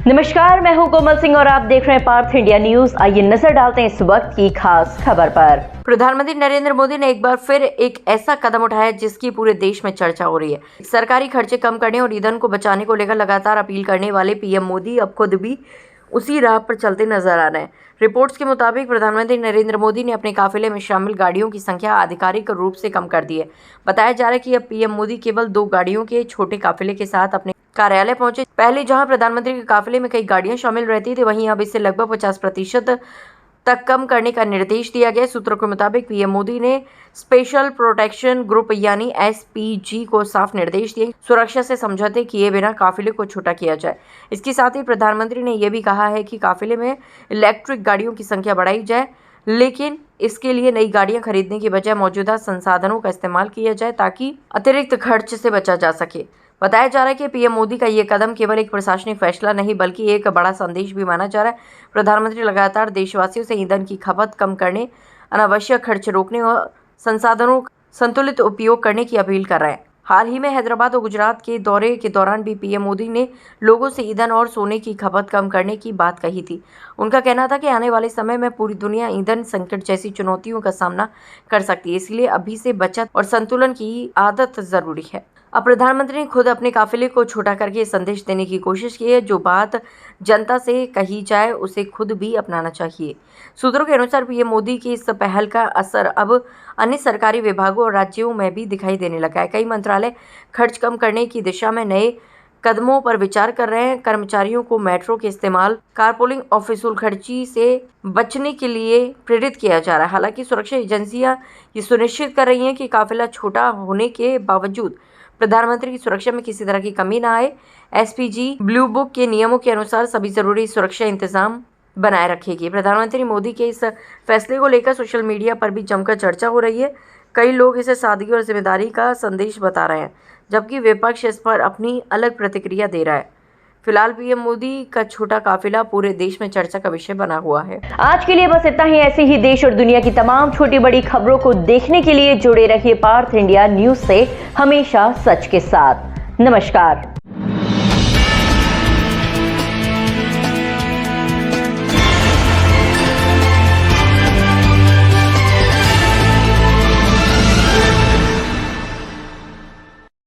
नमस्कार, मैं हूं कोमल सिंह और आप देख रहे हैं पार्थ इंडिया न्यूज। आइए नजर डालते हैं इस वक्त की खास खबर पर। प्रधानमंत्री नरेंद्र मोदी ने एक बार फिर एक ऐसा कदम उठाया जिसकी पूरे देश में चर्चा हो रही है। सरकारी खर्चे कम करने और ईंधन को बचाने को लेकर लगातार अपील करने वाले पीएम मोदी अब खुद भी उसी राह पर चलते नजर आ रहे हैं। रिपोर्ट्स के मुताबिक प्रधानमंत्री नरेंद्र मोदी ने अपने काफिले में शामिल गाड़ियों की संख्या आधिकारिक रूप से कम कर दी है। बताया जा रहा है कि अब पीएम मोदी केवल 2 गाड़ियों के छोटे काफिले के साथ अपने कार्यालय पहुंचे। पहले जहां प्रधानमंत्री के काफिले में कई गाड़ियां शामिल रहती थी, वहीं अब इसे लगभग 50% तक कम करने का निर्देश दिया गया। सूत्रों के मुताबिक पीएम मोदी ने स्पेशल प्रोटेक्शन ग्रुप यानी एसपीजी को साफ निर्देश दिए सुरक्षा से समझौते किए बिना काफिले को छोटा किया जाए। इसके साथ ही प्रधानमंत्री ने यह भी कहा है कि काफिले में इलेक्ट्रिक गाड़ियों की संख्या बढ़ाई जाए, लेकिन इसके लिए नई गाड़ियां खरीदने की बजाय मौजूदा संसाधनों का इस्तेमाल किया जाए ताकि अतिरिक्त खर्च से बचा जा सके। बताया जा रहा है कि पीएम मोदी का ये कदम केवल एक प्रशासनिक फैसला नहीं बल्कि एक बड़ा संदेश भी माना जा रहा है। प्रधानमंत्री लगातार देशवासियों से ईंधन की खपत कम करने, अनावश्यक खर्च रोकने और संसाधनों का संतुलित उपयोग करने की अपील कर रहे हैं। हाल ही में हैदराबाद और गुजरात के दौरे के दौरान भी पीएम मोदी ने लोगों से ईंधन और सोने की खपत कम करने की बात कही थी। उनका कहना था कि आने वाले समय में पूरी दुनिया ईंधन संकट जैसी चुनौतियों का सामना कर सकती है, इसलिए अभी से बचत और संतुलन की आदत जरूरी है। अब प्रधानमंत्री ने खुद अपने काफिले को छोटा करके संदेश देने की कोशिश की है। जो बात जनता से कही जाए उसे खुद भी अपनाना चाहिए। सूत्रों के अनुसार पीएम मोदी की इस पहल का असर अब अन्य सरकारी विभागों और राज्यों में भी दिखाई देने लगा है। कई मंत्रालय खर्च कम करने की दिशा में नए कदमों पर विचार कर रहे हैं। कर्मचारियों को मेट्रो के इस्तेमाल, कारपूलिंग और फिजूल खर्ची से बचने के लिए प्रेरित किया जा रहा है। हालांकि सुरक्षा एजेंसियां ये सुनिश्चित कर रही हैं कि काफिला छोटा होने के बावजूद प्रधानमंत्री की सुरक्षा में किसी तरह की कमी न आए। एसपीजी ब्लू बुक के नियमों के अनुसार सभी जरूरी सुरक्षा इंतजाम बनाए रखेगी। प्रधानमंत्री मोदी के इस फैसले को लेकर सोशल मीडिया पर भी जमकर चर्चा हो रही है। कई लोग इसे सादगी और जिम्मेदारी का संदेश बता रहे हैं, जबकि विपक्ष इस पर अपनी अलग प्रतिक्रिया दे रहा है। फिलहाल पीएम मोदी का छोटा काफिला पूरे देश में चर्चा का विषय बना हुआ है। आज के लिए बस इतना ही। ऐसे ही देश और दुनिया की तमाम छोटी बड़ी खबरों को देखने के लिए जुड़े रहिए पार्थ इंडिया न्यूज से, हमेशा सच के साथ। नमस्कार।